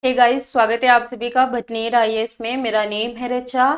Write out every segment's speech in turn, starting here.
Hey guys, स्वागत है आप सभी का भटनेर आईएएस में। मेरा नेम है Richa.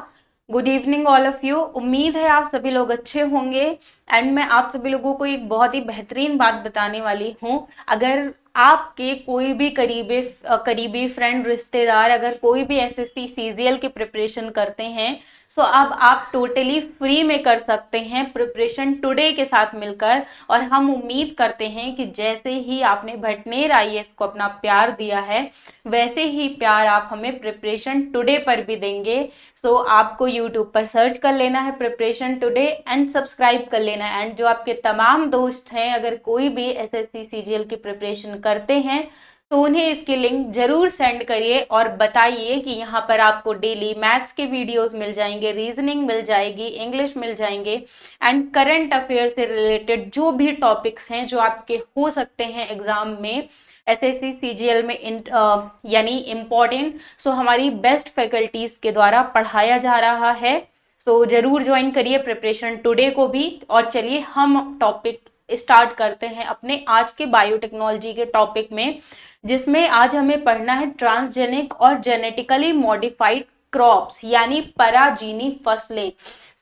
Good evening all of you. उम्मीद है आप सभी लोग अच्छे होंगे। एंड मैं आप सभी लोगों को एक बहुत ही बेहतरीन बात बताने वाली हूँ। अगर आपके कोई भी करीबी फ्रेंड, रिश्तेदार अगर कोई भी एसएससी सीजीएल की प्रिपरेशन करते हैं, सो अब आप टोटली फ्री में कर सकते हैं प्रिपरेशन टुडे के साथ मिलकर। और हम उम्मीद करते हैं कि जैसे ही आपने भटनेर आईएएस को अपना प्यार दिया है, वैसे ही प्यार आप हमें प्रिपरेशन टुडे पर भी देंगे। सो आपको यूट्यूब पर सर्च कर लेना है प्रिपरेशन टुडे एंड सब्सक्राइब कर लेना है। एंड जो आपके तमाम दोस्त हैं, अगर कोई भी एसएससी सीजीएल की प्रिपरेशन करते हैं, तो उन्हें इसकी लिंक जरूर सेंड करिए और बताइए कि यहाँ पर आपको डेली मैथ्स के वीडियोस मिल जाएंगे, रीजनिंग मिल जाएगी, इंग्लिश मिल जाएंगे एंड करंट अफेयर से रिलेटेड जो भी टॉपिक्स हैं जो आपके हो सकते हैं एग्जाम में, एसएससी सीजीएल में यानी इम्पोर्टेंट, सो हमारी बेस्ट फैकल्टीज के द्वारा पढ़ाया जा रहा है। सो जरूर ज्वाइन करिए प्रिपरेशन टुडे को भी। और चलिए हम टॉपिक स्टार्ट करते हैं अपने आज के बायोटेक्नोलॉजी के टॉपिक में, जिसमें आज हमें पढ़ना है ट्रांसजेनिक और जेनेटिकली मॉडिफाइड क्रॉप्स यानी पराजीनी फसलें।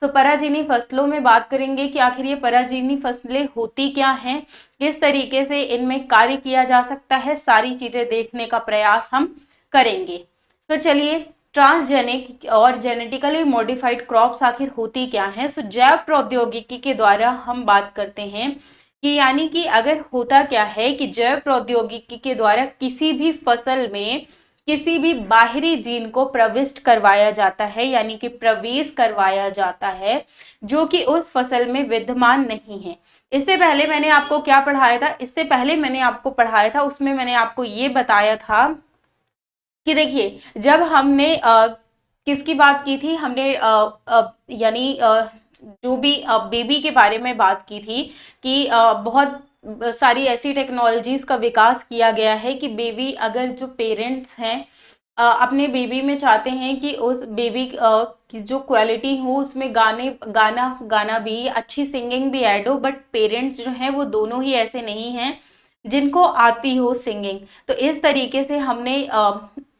सो पराजीनी फसलों में बात करेंगे कि आखिर ये पराजीनी फसलें होती क्या हैं, किस तरीके से इनमें कार्य किया जा सकता है, सारी चीजें देखने का प्रयास हम करेंगे। तो चलिए, ट्रांसजेनिक और जेनेटिकली मॉडिफाइड क्रॉप्स आखिर होती क्या हैं। सो जैव प्रौद्योगिकी के द्वारा हम बात करते हैं कि यानी कि अगर होता क्या है कि जैव प्रौद्योगिकी के द्वारा किसी भी फसल में किसी भी बाहरी जीन को प्रविष्ट करवाया जाता है, यानी कि प्रवेश करवाया जाता है, जो कि उस फसल में विद्यमान नहीं है। इससे पहले मैंने आपको क्या पढ़ाया था, इससे पहले मैंने आपको पढ़ाया था, उसमें मैंने आपको ये बताया था कि देखिए, जब हमने किसकी बात की थी, हमने यानी जो भी बेबी के बारे में बात की थी कि बहुत सारी ऐसी टेक्नोलॉजीज का विकास किया गया है कि बेबी, अगर जो पेरेंट्स हैं अपने बेबी में चाहते हैं कि उस बेबी की जो क्वालिटी हो उसमें गाना भी, अच्छी सिंगिंग भी ऐड हो, बट पेरेंट्स जो हैं वो दोनों ही ऐसे नहीं हैं जिनको आती हो सिंगिंग। तो इस तरीके से हमने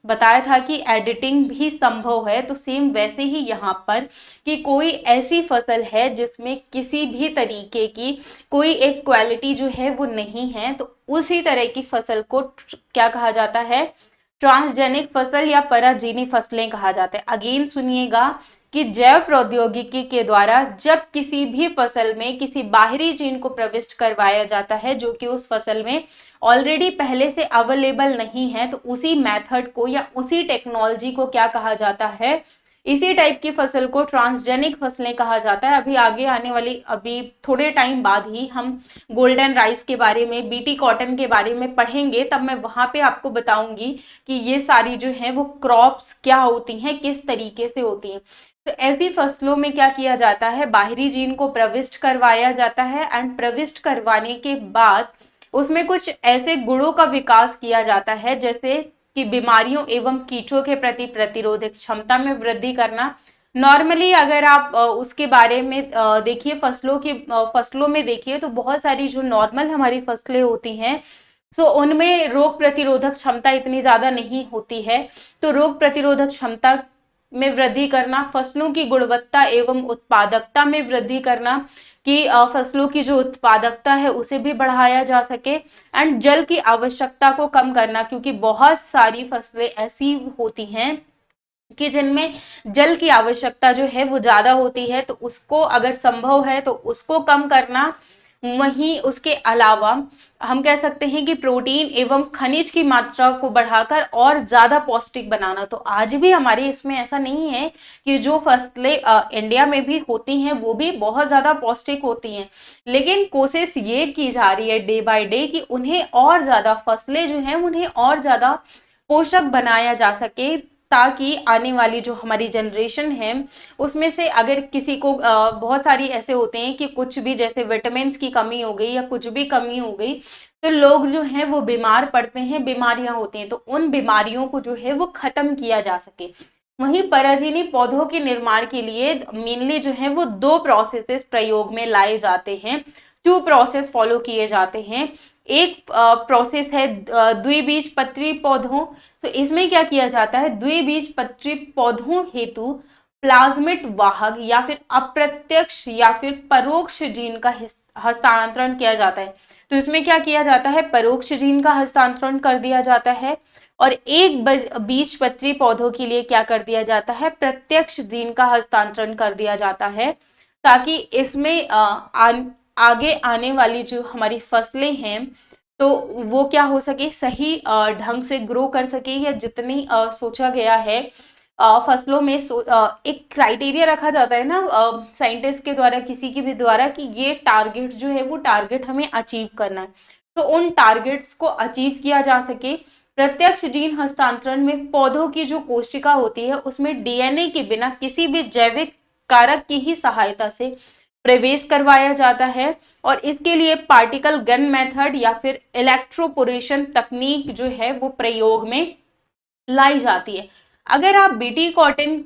बताया था कि एडिटिंग भी संभव है। तो सेम वैसे ही यहाँ पर कि कोई ऐसी फसल है जिसमें किसी भी तरीके की कोई एक क्वालिटी जो है वो नहीं है, तो उसी तरह की फसल को क्या कहा जाता है, ट्रांसजेनिक फसल या पराजीनी फसलें कहा जाता है। अगेन सुनिएगा कि जैव प्रौद्योगिकी के द्वारा जब किसी भी फसल में किसी बाहरी जीन को प्रविष्ट करवाया जाता है जो कि उस फसल में ऑलरेडी पहले से अवेलेबल नहीं है, तो उसी मेथड को या उसी टेक्नोलॉजी को क्या कहा जाता है, इसी टाइप की फसल को ट्रांसजेनिक फसलें कहा जाता है। अभी आगे आने वाली, अभी थोड़े टाइम बाद ही हम गोल्डन राइस के बारे में, बीटी कॉटन के बारे में पढ़ेंगे, तब मैं वहां पे आपको बताऊंगी कि ये सारी जो है वो क्रॉप्स क्या होती हैं, किस तरीके से होती हैं। तो ऐसी फसलों में क्या किया जाता है, बाहरी जीन को प्रविष्ट करवाया जाता है एंड प्रविष्ट करवाने के बाद उसमें कुछ ऐसे गुणों का विकास किया जाता है, जैसे कि बीमारियों एवं कीटों के प्रति प्रतिरोधक क्षमता में वृद्धि करना। नॉर्मली अगर आप उसके बारे में देखिए, फसलों में देखिए, तो बहुत सारी जो नॉर्मल हमारी फसलें होती हैं, सो उनमें रोग प्रतिरोधक क्षमता इतनी ज्यादा नहीं होती है। तो रोग प्रतिरोधक क्षमता में वृद्धि करना, फसलों की गुणवत्ता एवं उत्पादकता में वृद्धि करना कि फसलों की जो उत्पादकता है उसे भी बढ़ाया जा सके, एंड जल की आवश्यकता को कम करना, क्योंकि बहुत सारी फसलें ऐसी होती हैं कि जिनमें जल की आवश्यकता जो है वो ज्यादा होती है, तो उसको अगर संभव है तो उसको कम करना। वहीं उसके अलावा हम कह सकते हैं कि प्रोटीन एवं खनिज की मात्रा को बढ़ाकर और ज्यादा पौष्टिक बनाना। तो आज भी हमारे इसमें ऐसा नहीं है कि जो फसलें इंडिया में भी होती हैं वो भी बहुत ज्यादा पौष्टिक होती हैं, लेकिन कोशिश ये की जा रही है डे बाय डे कि उन्हें और ज्यादा, फसलें जो हैं उन्हें और ज्यादा पोषक बनाया जा सके, ताकि आने वाली जो हमारी जनरेशन है उसमें से अगर किसी को बहुत सारी ऐसे होते हैं कि कुछ भी, जैसे विटामिन की कमी हो गई या कुछ भी कमी हो गई, तो लोग जो हैं वो बीमार पड़ते हैं, बीमारियां होती हैं, तो उन बीमारियों को जो है वो खत्म किया जा सके। वहीं पराजीनी पौधों के निर्माण के लिए मेनली जो है वो दो प्रोसेसेस प्रयोग में लाए जाते हैं, टू प्रोसेस फॉलो किए जाते हैं। एक प्रोसेस है द्विबीजपत्री पौधों। तो इसमें क्या किया जाता है, द्विबीजपत्री पौधों हेतु प्लाज्मिड वाहक या फिर अप्रत्यक्ष या फिर परोक्ष जीन का हस्तांतरण किया जाता है। तो इसमें क्या किया जाता है, परोक्ष जीन का हस्तांतरण कर दिया जाता है, और एक बीजपत्री पौधों के लिए क्या कर दिया जाता है, प्रत्यक्ष जीन का हस्तांतरण कर दिया जाता है, ताकि इसमें आगे आने वाली जो हमारी फसलें हैं तो वो क्या हो सके, सही ढंग से ग्रो कर सके, या जितनी सोचा गया है फसलों में एक क्राइटेरिया रखा जाता है ना साइंटिस्ट के द्वारा, किसी के भी द्वारा, कि ये टारगेट जो है वो टारगेट हमें अचीव करना है। तो उन टारगेट्स को अचीव किया जा सके, प्रत्यक्ष जीन हस्तांतरण में पौधों की जो कोशिका होती है उसमें डीएनए के बिना किसी भी जैविक कारक की ही सहायता से प्रवेश करवाया जाता है, और इसके लिए पार्टिकल गन मेथड या फिर इलेक्ट्रोपोरेशन तकनीक जो है वो प्रयोग में लाई जाती है। अगर आप बीटी कॉटन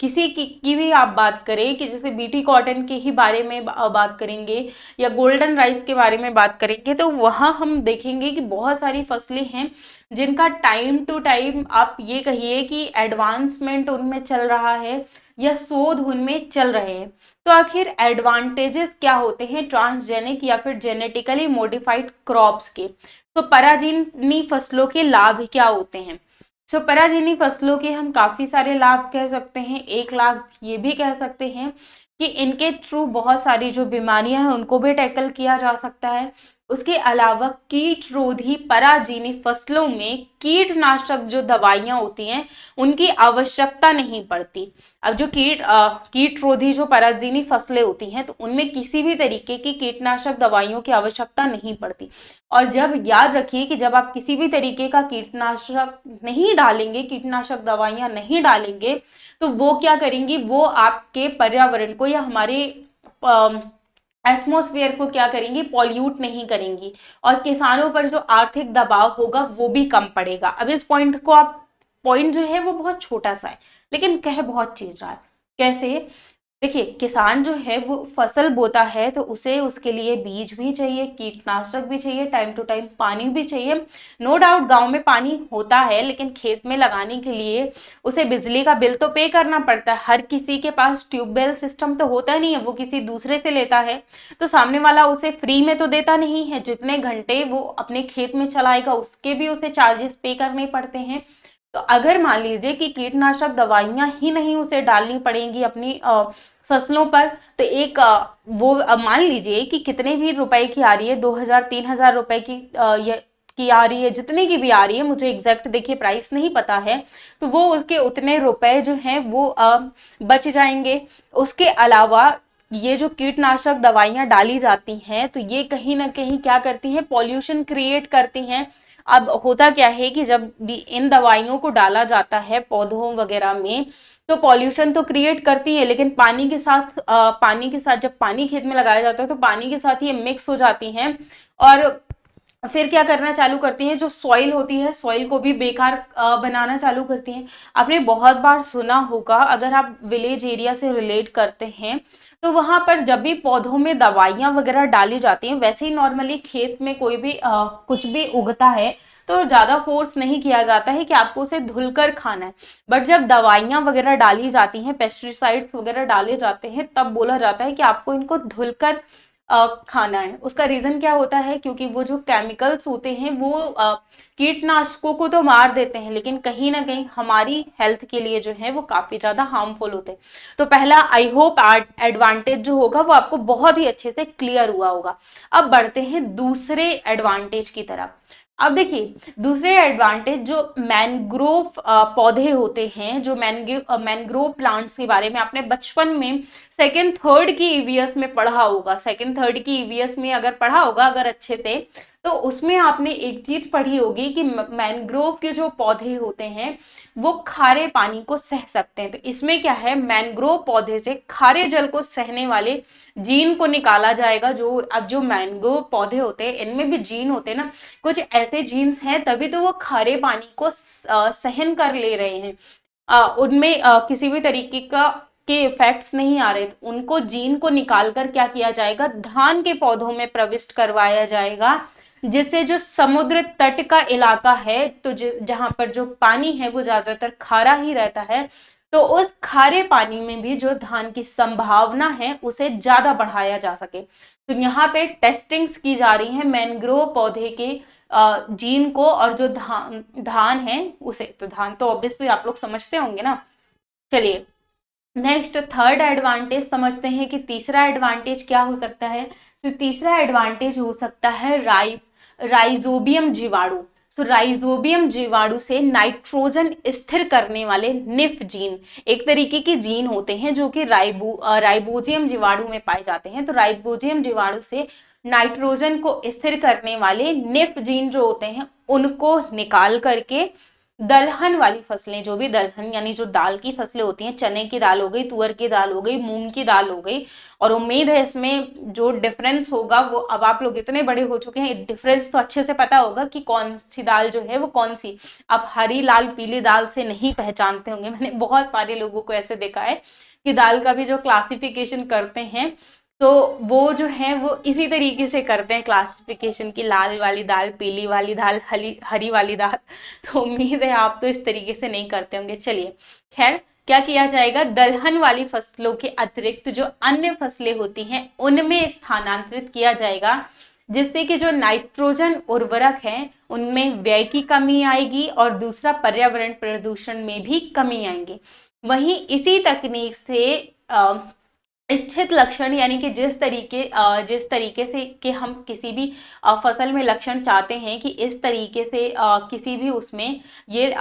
किसी की भी आप बात करें, कि जैसे बीटी कॉटन के ही बारे में बात करेंगे या गोल्डन राइस के बारे में बात करेंगे, तो वहाँ हम देखेंगे कि बहुत सारी फसलें हैं जिनका टाइम टू टाइम आप ये कहिए कि एडवांसमेंट उनमें चल रहा है या शोध उनमें चल रहे हैं। तो आखिर एडवांटेजेस क्या होते हैं ट्रांसजेनिक या फिर जेनेटिकली मॉडिफाइड क्रॉप्स के, तो पराजीनी फसलों के लाभ क्या होते हैं। सो पराजीनी फसलों के हम काफी सारे लाभ कह सकते हैं, एक लाभ ये भी कह सकते हैं कि इनके थ्रू बहुत सारी जो बीमारियां हैं उनको भी टैकल किया जा सकता है। उसके अलावा कीट रोधी पराजीनी फसलों में कीटनाशक जो दवाइयां होती हैं उनकी आवश्यकता नहीं पड़ती। अब जो कीट रोधी जो पराजीनी फसलें होती हैं तो उनमें किसी भी तरीके की कीटनाशक दवाइयों की आवश्यकता नहीं पड़ती। और जब याद रखिए कि जब आप किसी भी तरीके का कीटनाशक नहीं डालेंगे, कीटनाशक दवाइयां नहीं डालेंगे, तो वो क्या करेंगी, वो आपके पर्यावरण को या हमारे एटमॉस्फेयर को क्या करेंगी, पॉल्यूट नहीं करेंगी, और किसानों पर जो आर्थिक दबाव होगा वो भी कम पड़ेगा। अब इस पॉइंट को आप, पॉइंट जो है वो बहुत छोटा सा है लेकिन कह बहुत चीज रहा है। कैसे, देखिए किसान जो है वो फसल बोता है तो उसे उसके लिए बीज भी चाहिए, कीटनाशक भी चाहिए, टाइम टू टाइम पानी भी चाहिए। नो डाउट गांव में पानी होता है, लेकिन खेत में लगाने के लिए उसे बिजली का बिल तो पे करना पड़ता है। हर किसी के पास ट्यूबवेल सिस्टम तो होता नहीं है, वो किसी दूसरे से लेता है, तो सामने वाला उसे फ्री में तो देता नहीं है। जितने घंटे वो अपने खेत में चलाएगा उसके भी उसे चार्जेस पे करने पड़ते हैं। तो अगर मान लीजिए कि कीटनाशक दवाइयां ही नहीं उसे डालनी पड़ेंगी अपनी फसलों पर, तो एक वो मान लीजिए कि कितने भी रुपए की आ रही है, 2000-3000 रुपए की आ रही है, जितने की भी आ रही है, मुझे एग्जैक्ट देखिए प्राइस नहीं पता है, तो वो उसके उतने रुपए जो हैं वो बच जाएंगे। उसके अलावा ये जो कीटनाशक दवाइयां डाली जाती हैं तो ये कहीं ना कहीं क्या करती हैं, पॉल्यूशन क्रिएट करती हैं। अब होता क्या है कि जब भी इन दवाइयों को डाला जाता है पौधों वगैरह में तो पॉल्यूशन तो क्रिएट करती है, लेकिन पानी के साथ जब पानी खेत में लगाया जाता है तो पानी के साथ ये मिक्स हो जाती हैं, और फिर क्या करना चालू करती हैं, जो सॉइल होती है सॉइल को भी बेकार बनाना चालू करती हैं। आपने बहुत बार सुना होगा, अगर आप विलेज एरिया से रिलेट करते हैं तो वहां पर जब भी पौधों में दवाइयां वगैरह डाली जाती हैं, वैसे ही नॉर्मली खेत में कोई भी कुछ भी उगता है तो ज्यादा फोर्स नहीं किया जाता है कि आपको उसे धुलकर खाना है। बट जब दवाइयां वगैरह डाली जाती हैं, पेस्टिसाइड्स वगैरह डाले जाते हैं, तब बोला जाता है कि आपको इनको धुलकर खाना है। उसका रीजन क्या होता है, क्योंकि वो जो केमिकल्स होते हैं वो कीटनाशकों को तो मार देते हैं, लेकिन कहीं ना कहीं हमारी हेल्थ के लिए जो है वो काफी ज्यादा हार्मफुल होते हैं। तो पहला आई होप एडवांटेज जो होगा वो आपको बहुत ही अच्छे से क्लियर हुआ होगा। अब बढ़ते हैं दूसरे एडवांटेज की तरफ। अब देखिए दूसरे एडवांटेज जो मैनग्रोव पौधे होते हैं, जो मैनग्रोव प्लांट्स के बारे में आपने बचपन में सेकेंड थर्ड की ईवीएस में पढ़ा होगा, सेकेंड थर्ड की ईवीएस में अगर पढ़ा होगा अगर अच्छे से, तो उसमें आपने एक चीज पढ़ी होगी कि मैनग्रोव के जो पौधे होते हैं वो खारे पानी को सह सकते हैं। तो इसमें क्या है, मैनग्रोव पौधे से खारे जल को सहने वाले जीन को निकाला जाएगा। जो अब जो मैंग्रोव पौधे होते हैं इनमें भी जीन होते हैं ना, कुछ ऐसे जीन्स हैं, तभी तो वो खारे पानी को सहन कर ले रहे हैं। उनमें किसी भी तरीके का के इफेक्ट्स नहीं आ रहे, तो उनको जीन को निकाल कर क्या किया जाएगा, धान के पौधों में प्रविष्ट करवाया जाएगा, जिससे जो समुद्र तट का इलाका है, तो जहां पर जो पानी है वो ज्यादातर खारा ही रहता है, तो उस खारे पानी में भी जो धान की संभावना है उसे ज्यादा बढ़ाया जा सके। तो यहाँ पे टेस्टिंग्स की जा रही है मैंग्रोव पौधे के जीन को, और जो धान है उसे, तो धान तो ऑब्वियसली आप लोग समझते होंगे ना। चलिए नेक्स्ट थर्ड एडवांटेज समझते हैं कि तीसरा एडवांटेज क्या हो सकता है। तो तीसरा एडवांटेज हो सकता है राइजोबियम जीवाणु। सो राइजोबियम जीवाणु से नाइट्रोजन स्थिर करने वाले निफ जीन, एक तरीके के जीन होते हैं जो कि राइबोजियम जीवाणु में पाए जाते हैं। तो राइबोजियम जीवाणु से नाइट्रोजन को स्थिर करने वाले निफ जीन जो होते हैं उनको निकाल करके दलहन वाली फसलें, जो भी दलहन यानी जो दाल की फसलें होती हैं, चने की दाल हो गई, तुअर की दाल हो गई, मूंग की दाल हो गई, और उम्मीद है इसमें जो डिफरेंस होगा वो, अब आप लोग इतने बड़े हो चुके हैं, डिफरेंस तो अच्छे से पता होगा कि कौन सी दाल जो है वो कौन सी, आप हरी लाल पीली दाल से नहीं पहचानते होंगे। मैंने बहुत सारे लोगों को ऐसे देखा है कि दाल का भी जो क्लासिफिकेशन करते हैं तो वो जो है वो इसी तरीके से करते हैं क्लासिफिकेशन की, लाल वाली दाल, पीली वाली दाल, हरी वाली दाल। तो उम्मीद है आप तो इस तरीके से नहीं करते होंगे। चलिए खैर, क्या किया जाएगा, दलहन वाली फसलों के अतिरिक्त जो अन्य फसलें होती हैं उनमें स्थानांतरित किया जाएगा, जिससे कि जो नाइट्रोजन उर्वरक है उनमें व्यय की कमी आएगी और दूसरा पर्यावरण प्रदूषण में भी कमी आएगी। वहीं इसी तकनीक से इच्छित लक्षण, यानी कि जिस तरीके से कि हम किसी भी फसल में लक्षण चाहते हैं कि इस तरीके से किसी भी उसमें ये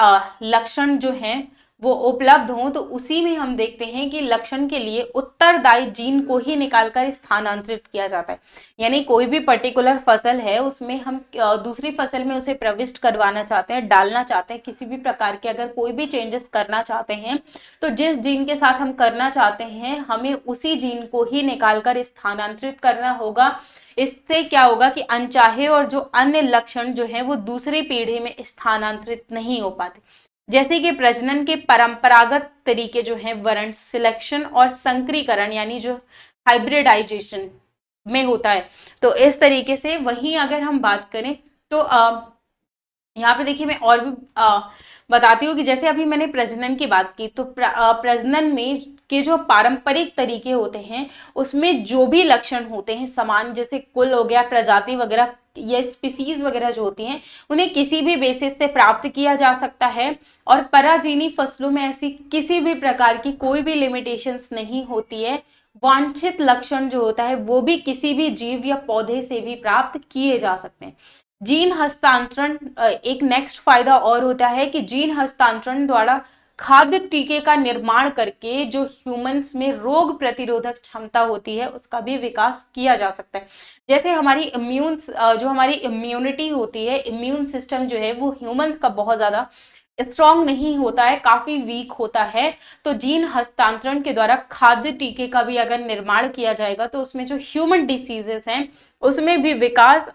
लक्षण जो हैं वो उपलब्ध हों, तो उसी में हम देखते हैं कि लक्षण के लिए उत्तरदायी जीन को ही निकालकर स्थानांतरित किया जाता है। यानी कोई भी पर्टिकुलर फसल है उसमें हम दूसरी फसल में उसे प्रविष्ट करवाना चाहते हैं, डालना चाहते हैं, किसी भी प्रकार के अगर कोई भी चेंजेस करना चाहते हैं, तो जिस जीन के साथ हम करना चाहते हैं हमें उसी जीन को ही निकालकर स्थानांतरित करना होगा। इससे क्या होगा कि अनचाहे और जो अन्य लक्षण जो है वो दूसरी पीढ़ी में स्थानांतरित नहीं हो पाते, जैसे कि प्रजनन के परंपरागत तरीके जो हैं वर्ण सिलेक्शन और संकरीकरण यानी जो हाइब्रिडाइजेशन में होता है। तो इस तरीके से वहीं अगर हम बात करें तो यहाँ पे देखिए मैं और भी बताती हूँ कि जैसे अभी मैंने प्रजनन की बात की, तो प्रजनन में के जो पारंपरिक तरीके होते हैं उसमें जो भी लक्षण होते हैं समान, जैसे कुल हो गया, प्रजाति वगैरह या स्पीसीज वगैरह जो होती हैं उन्हें किसी भी बेसिस से प्राप्त किया जा सकता है, और पराजीनी फसलों में ऐसी किसी भी प्रकार की कोई भी लिमिटेशंस नहीं होती है। वांछित लक्षण जो होता है वो भी किसी भी जीव या पौधे से भी प्राप्त किए जा सकते हैं। जीन हस्तांतरण, एक नेक्स्ट फायदा और होता है कि जीन हस्तांतरण द्वारा खाद्य टीके का निर्माण करके जो ह्यूमंस में रोग प्रतिरोधक क्षमता होती है उसका भी विकास किया जा सकता है। जैसे हमारी जो हमारी इम्यूनिटी होती है, इम्यून सिस्टम जो है वो ह्यूमंस का बहुत ज्यादा स्ट्रॉन्ग नहीं होता है, काफी वीक होता है। तो जीन हस्तांतरण के द्वारा खाद्य टीके का भी अगर निर्माण किया जाएगा तो उसमें जो ह्यूमन डिसीजेस हैं उसमें भी विकास,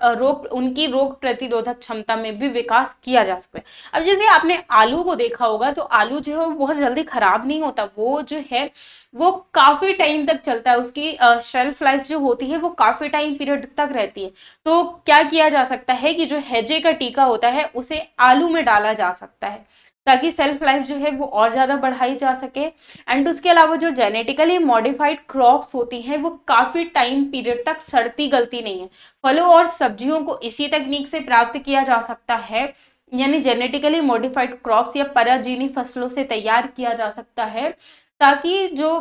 उनकी रोग प्रतिरोधक क्षमता में भी विकास किया जा सकता है। अब जैसे आपने आलू को देखा होगा तो आलू जो है वो बहुत जल्दी खराब नहीं होता, वो जो है वो काफी टाइम तक चलता है, उसकी शेल्फ लाइफ जो होती है वो काफी टाइम पीरियड तक रहती है। तो क्या किया जा सकता है कि जो हैजे का टीका होता है उसे आलू में डाला जा सकता है ताकि सेल्फ लाइफ जो है वो और ज्यादा बढ़ाई जा सके। एंड उसके अलावा जो जेनेटिकली मॉडिफाइड क्रॉप्स होती हैं वो काफी टाइम पीरियड तक सड़ती गलती नहीं है। फलों और सब्जियों को इसी तकनीक से प्राप्त किया जा सकता है, यानी जेनेटिकली मॉडिफाइड क्रॉप्स या पराजीनी फसलों से तैयार किया जा सकता है, ताकि जो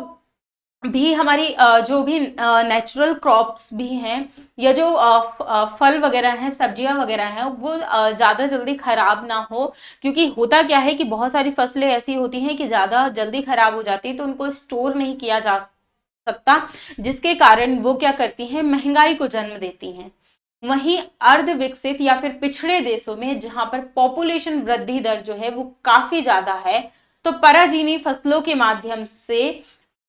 भी हमारी जो भी नेचुरल क्रॉप्स भी हैं या जो फल वगैरह हैं, सब्जियां वगैरह हैं, वो ज़्यादा जल्दी खराब ना हो। क्योंकि होता क्या है कि बहुत सारी फसलें ऐसी होती हैं कि ज़्यादा जल्दी खराब हो जाती है तो उनको स्टोर नहीं किया जा सकता, जिसके कारण वो क्या करती हैं, महंगाई को जन्म देती हैं। वहीं अर्ध विकसित या फिर पिछड़े देशों में जहां पर पॉपुलेशन वृद्धि दर जो है वो काफी ज्यादा है, तो पराजीनी फसलों के माध्यम से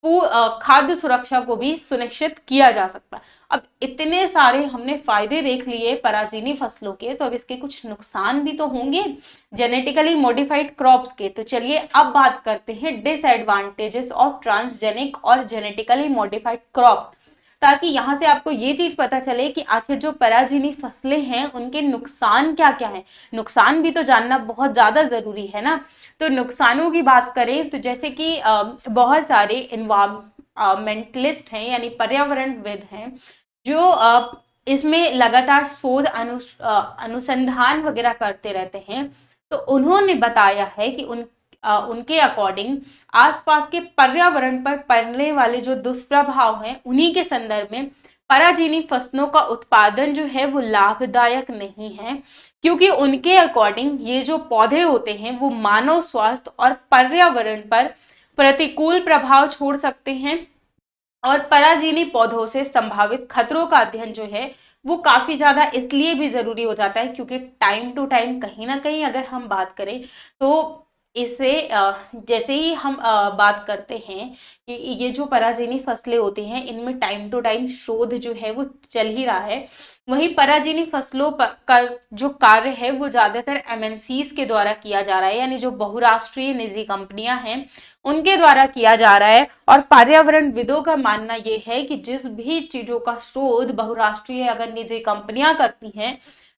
खाद्य सुरक्षा को भी सुनिश्चित किया जा सकता है। अब इतने सारे हमने फायदे देख लिए पराजीनी फसलों के, तो अब इसके कुछ नुकसान भी तो होंगे जेनेटिकली मॉडिफाइड क्रॉप्स के। तो चलिए अब बात करते हैं डिसएडवांटेजेस ऑफ ट्रांसजेनिक और जेनेटिकली मॉडिफाइड क्रॉप, ताकि यहाँ से आपको ये चीज पता चले कि आखिर जो पराजीनी फसलें हैं उनके नुकसान क्या क्या है। नुकसान भी तो जानना बहुत ज्यादा जरूरी है ना। तो नुकसानों की बात करें तो जैसे कि बहुत सारे इन्वायरमेंटलिस्ट हैं यानी पर्यावरणविद हैं जो इसमें लगातार शोध अनुसंधान वगैरह करते रहते हैं। तो उन्होंने बताया है कि उनके अकॉर्डिंग आसपास के पर्यावरण पर पड़ने वाले जो दुष्प्रभाव हैं उन्हीं के संदर्भ में पराजीनी फसलों का उत्पादन जो है वो लाभदायक नहीं है, क्योंकि उनके अकॉर्डिंग ये जो पौधे होते हैं वो मानव स्वास्थ्य और पर्यावरण पर प्रतिकूल प्रभाव छोड़ सकते हैं। और पराजीनी पौधों से संभावित खतरों का अध्ययन जो है वो काफी ज्यादा इसलिए भी जरूरी हो जाता है क्योंकि टाइम टू टाइम कहीं ना कहीं अगर हम बात करें तो इसे जैसे ही हम बात करते हैं कि ये जो पराजीनी फसलें होती हैं इनमें टाइम टू टाइम शोध जो है वो चल ही रहा है। वहीं पराजीनी फसलों का जो कार्य है वो ज्यादातर एमएनसीज के द्वारा किया जा रहा है, यानी जो बहुराष्ट्रीय निजी कंपनियां हैं उनके द्वारा किया जा रहा है। और पर्यावरणविदों का मानना यह है कि जिस भी चीजों का शोध बहुराष्ट्रीय अगर निजी कंपनियां करती हैं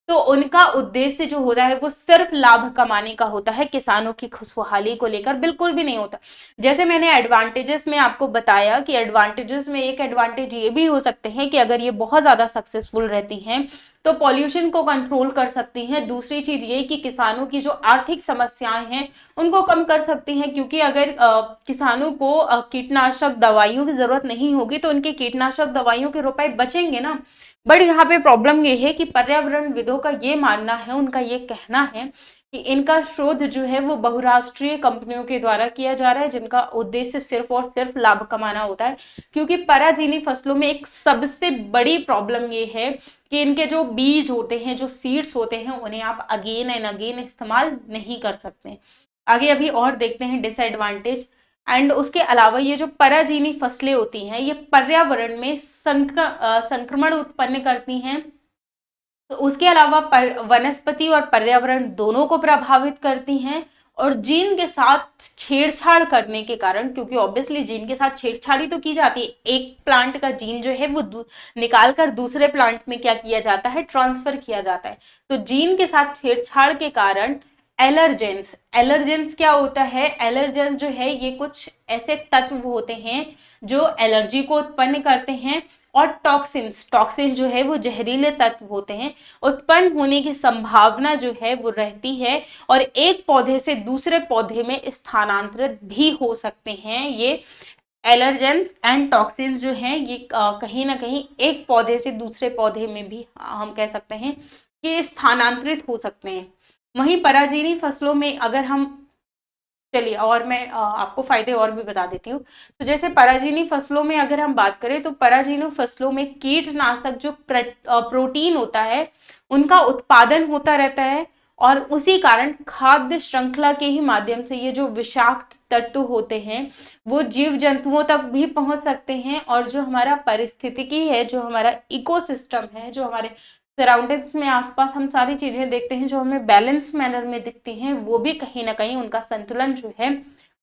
तो उनका उद्देश्य जो होता है वो सिर्फ लाभ कमाने का होता है, किसानों की खुशहाली को लेकर बिल्कुल भी नहीं होता। जैसे मैंने एडवांटेजेस में आपको बताया कि एडवांटेजेस में एक एडवांटेज ये भी हो सकते हैं कि अगर ये बहुत ज्यादा सक्सेसफुल रहती हैं तो पॉल्यूशन को कंट्रोल कर सकती हैं। दूसरी चीज ये कि किसानों की जो आर्थिक समस्याएं हैं उनको कम कर सकती हैं, क्योंकि अगर किसानों को कीटनाशक दवाइयों की जरूरत नहीं होगी तो उनके कीटनाशक दवाइयों के रुपए बचेंगे ना। बट यहाँ पे प्रॉब्लम ये है कि पर्यावरणविदों का ये मानना है, उनका ये कहना है कि इनका शोध जो है वो बहुराष्ट्रीय कंपनियों के द्वारा किया जा रहा है जिनका उद्देश्य सिर्फ और सिर्फ लाभ कमाना होता है। क्योंकि पराजीनी फसलों में एक सबसे बड़ी प्रॉब्लम ये है कि इनके जो बीज होते हैं, जो सीड्स होते हैं, उन्हें आप अगेन एंड अगेन इस्तेमाल नहीं कर सकते। आगे अभी और देखते हैं डिसएडवांटेज। एंड उसके अलावा ये जो पराजीनी फसलें होती हैं ये पर्यावरण में संक्रमण उत्पन्न करती हैं। तो उसके अलावा वनस्पति और पर्यावरण दोनों को प्रभावित करती हैं। और जीन के साथ छेड़छाड़ करने के कारण, क्योंकि ऑब्वियसली जीन के साथ छेड़छाड़ी तो की जाती है, एक प्लांट का जीन जो है वो निकाल कर दूसरे प्लांट में क्या किया जाता है, ट्रांसफर किया जाता है। तो जीन के साथ छेड़छाड़ के कारण एलर्जेंस, एलर्जेंस क्या होता है, एलर्जेंस जो है ये कुछ ऐसे तत्व होते हैं जो एलर्जी को उत्पन्न करते हैं। और टॉक्सिन्स, टॉक्सिन जो है वो जहरीले तत्व होते हैं, उत्पन्न होने की संभावना जो है वो रहती है और एक पौधे से दूसरे पौधे में स्थानांतरित भी हो सकते हैं। ये एलर्जेंस एंड टॉक्सिन्स जो हैं ये कहीं ना कहीं एक पौधे से दूसरे पौधे में भी हम कह सकते हैं कि स्थानांतरित हो सकते हैं। वहीं पराजीनी फसलों में अगर हम, चलिए और मैं आपको फायदे और भी बता देती हूँ। तो जैसे पराजीनी फसलों में अगर हम बात करें तो पराजीनी फसलों में कीटनाशक जो प्रोटीन होता है उनका उत्पादन होता रहता है और उसी कारण खाद्य श्रृंखला के ही माध्यम से ये जो विषाक्त तत्व होते हैं वो जीव जंतुओं तक भी पहुंच सकते हैं। और जो हमारा पारिस्थितिकी है, जो हमारा इकोसिस्टम है, जो हमारे सराउंडिंग्स में आसपास हम सारी चीजें देखते हैं जो हमें बैलेंस मैनर में दिखती हैं, वो भी कहीं ना कहीं उनका संतुलन जो है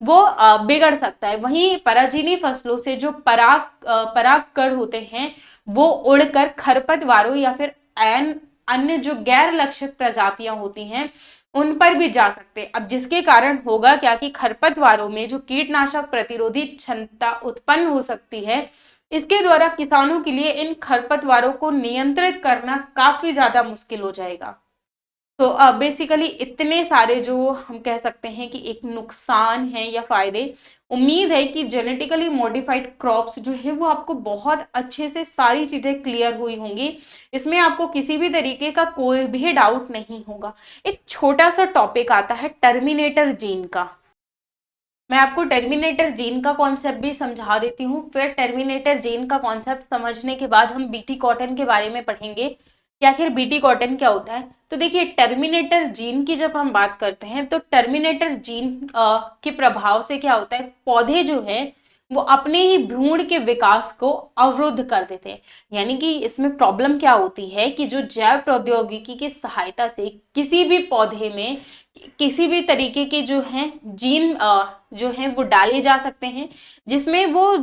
वो बिगड़ सकता है। वहीं पराजीनी फसलों से जो परागकण होते हैं वो उड़कर खरपतवारों या फिर अन्य जो गैर लक्षित प्रजातियां होती हैं उन पर भी जा सकते हैं। अब जिसके कारण होगा क्या कि खरपतवारों में जो कीटनाशक प्रतिरोधी क्षमता उत्पन्न हो सकती है, इसके द्वारा किसानों के लिए इन खरपतवारों को नियंत्रित करना काफी ज्यादा मुश्किल हो जाएगा। तो बेसिकली इतने सारे जो हम कह सकते हैं कि एक नुकसान है या फायदे। उम्मीद है कि जेनेटिकली मॉडिफाइड क्रॉप्स जो है वो आपको बहुत अच्छे से सारी चीजें क्लियर हुई होंगी, इसमें आपको किसी भी तरीके का कोई भी डाउट नहीं होगा। एक छोटा सा टॉपिक आता है टर्मिनेटर जीन का। मैं आपको टर्मिनेटर जीन का कॉन्सेप्ट भी समझा देती हूँ, फिर टर्मिनेटर जीन का कॉन्सेप्ट समझने के बाद हम बीटी कॉटन के बारे में पढ़ेंगे कि आखिर बीटी कॉटन क्या होता है। तो देखिए टर्मिनेटर जीन की जब हम बात करते हैं तो टर्मिनेटर जीन के प्रभाव से क्या होता है, पौधे जो है वो अपने ही भ्रूण के विकास को अवरुद्ध कर देते हैं। यानी कि इसमें प्रॉब्लम क्या होती है कि जो जैव प्रौद्योगिकी की सहायता से किसी भी पौधे में किसी भी तरीके के जो हैं जीन जो हैं वो डाले जा सकते हैं, जिसमें वो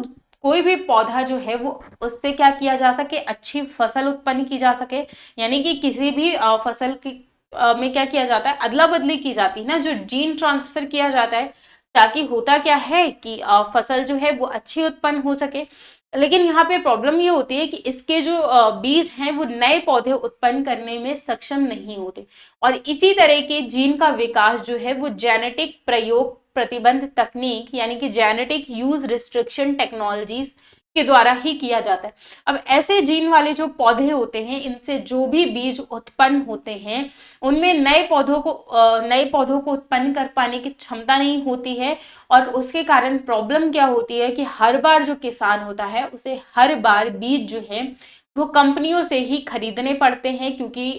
कोई भी पौधा जो है वो उससे क्या किया जा सके, अच्छी फसल उत्पन्न की जा सके। यानी कि किसी भी फसल की में क्या किया जाता है, अदला बदली की जाती है ना, जो जीन ट्रांसफर किया जाता है, ताकि होता क्या है कि फसल जो है वो अच्छी उत्पन्न हो सके। लेकिन यहाँ पे प्रॉब्लम ये होती है कि इसके जो बीज हैं वो नए पौधे उत्पन्न करने में सक्षम नहीं होते, और इसी तरह के जीन का विकास जो है वो जेनेटिक प्रयोग प्रतिबंध तकनीक यानी कि जेनेटिक यूज रिस्ट्रिक्शन टेक्नोलॉजीज के द्वारा ही किया जाता है। अब ऐसे जीन वाले जो पौधे होते हैं, इनसे जो भी बीज उत्पन्न होते हैं उनमें नए पौधों को उत्पन्न कर पाने की क्षमता नहीं होती है, और उसके कारण प्रॉब्लम क्या होती है कि हर बार जो किसान होता है उसे हर बार बीज जो है वो कंपनियों से ही खरीदने पड़ते हैं, क्योंकि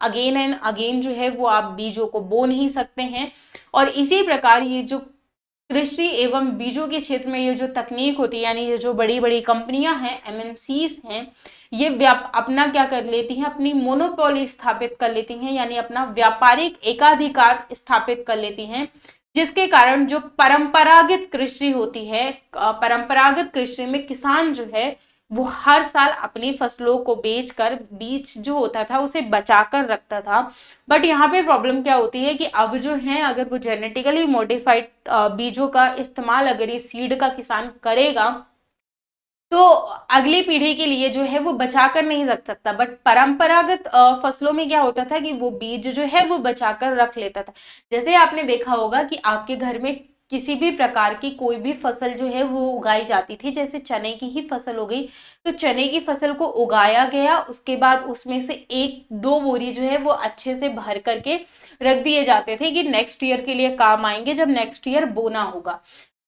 अगेन एंड अगेन जो है वो आप बीजों को बो नहीं सकते हैं। और इसी प्रकार ये जो कृषि एवं बीजों के क्षेत्र में ये जो तकनीक होती है, यानी ये जो बड़ी बड़ी कंपनियां हैं, एमएनसीज हैं, ये अपना क्या कर लेती हैं, अपनी मोनोपोली स्थापित कर लेती हैं, यानी अपना व्यापारिक एकाधिकार स्थापित कर लेती हैं, जिसके कारण जो परंपरागत कृषि होती है, परंपरागत कृषि में किसान जो है वो हर साल अपनी फसलों को बेचकर बीज जो होता था उसे बचा कर रखता था। बट यहाँ पे प्रॉब्लम क्या होती है कि अब जो है अगर वो जेनेटिकली मॉडिफाइड बीजों का इस्तेमाल अगर ये सीड का किसान करेगा तो अगली पीढ़ी के लिए जो है वो बचा कर नहीं रख सकता। बट परंपरागत फसलों में क्या होता था कि वो बीज जो है वो बचा कर रख लेता था। जैसे आपने देखा होगा कि आपके घर में किसी भी प्रकार की कोई भी फसल जो है वो उगाई जाती थी, जैसे चने की ही फसल हो गई, तो चने की फसल को उगाया गया, उसके बाद उसमें से एक दो बोरी जो है वो अच्छे से भर करके रख दिए जाते थे कि नेक्स्ट ईयर के लिए काम आएंगे जब नेक्स्ट ईयर बोना होगा।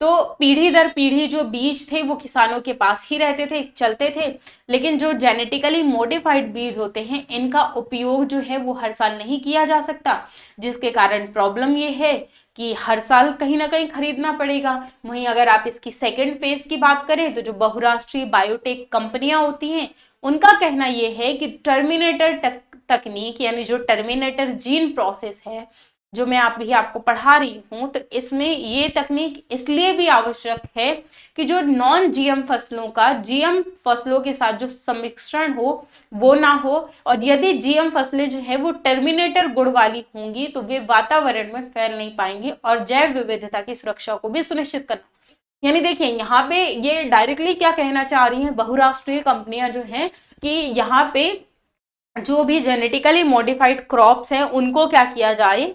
तो पीढ़ी दर पीढ़ी जो बीज थे वो किसानों के पास ही रहते थे, चलते थे। लेकिन जो जेनेटिकली मॉडिफाइड बीज होते हैं इनका उपयोग जो है वो हर साल नहीं किया जा सकता, जिसके कारण प्रॉब्लम ये है कि हर साल कहीं ना कहीं खरीदना पड़ेगा। वहीं अगर आप इसकी सेकेंड फेज की बात करें तो जो बहुराष्ट्रीय बायोटेक कंपनियां होती हैं उनका कहना यह है कि टर्मिनेटर तकनीक यानी जो टर्मिनेटर जीन प्रोसेस है, जो मैं आपको पढ़ा रही हूँ, तो इसमें ये तकनीक इसलिए भी आवश्यक है कि जो नॉन जीएम फसलों का जीएम फसलों के साथ जो सम्मिश्रण हो वो ना हो, और यदि जीएम फसलें जो है वो टर्मिनेटर गुण वाली होंगी तो वे वातावरण में फैल नहीं पाएंगी, और जैव विविधता की सुरक्षा को भी सुनिश्चित करना। यानी देखिए यहाँ पे ये डायरेक्टली क्या कहना चाह रही हैं बहुराष्ट्रीय कंपनियां जो हैं कि यहाँ पे जो भी जेनेटिकली मॉडिफाइड क्रॉप्स हैं उनको क्या किया जाए,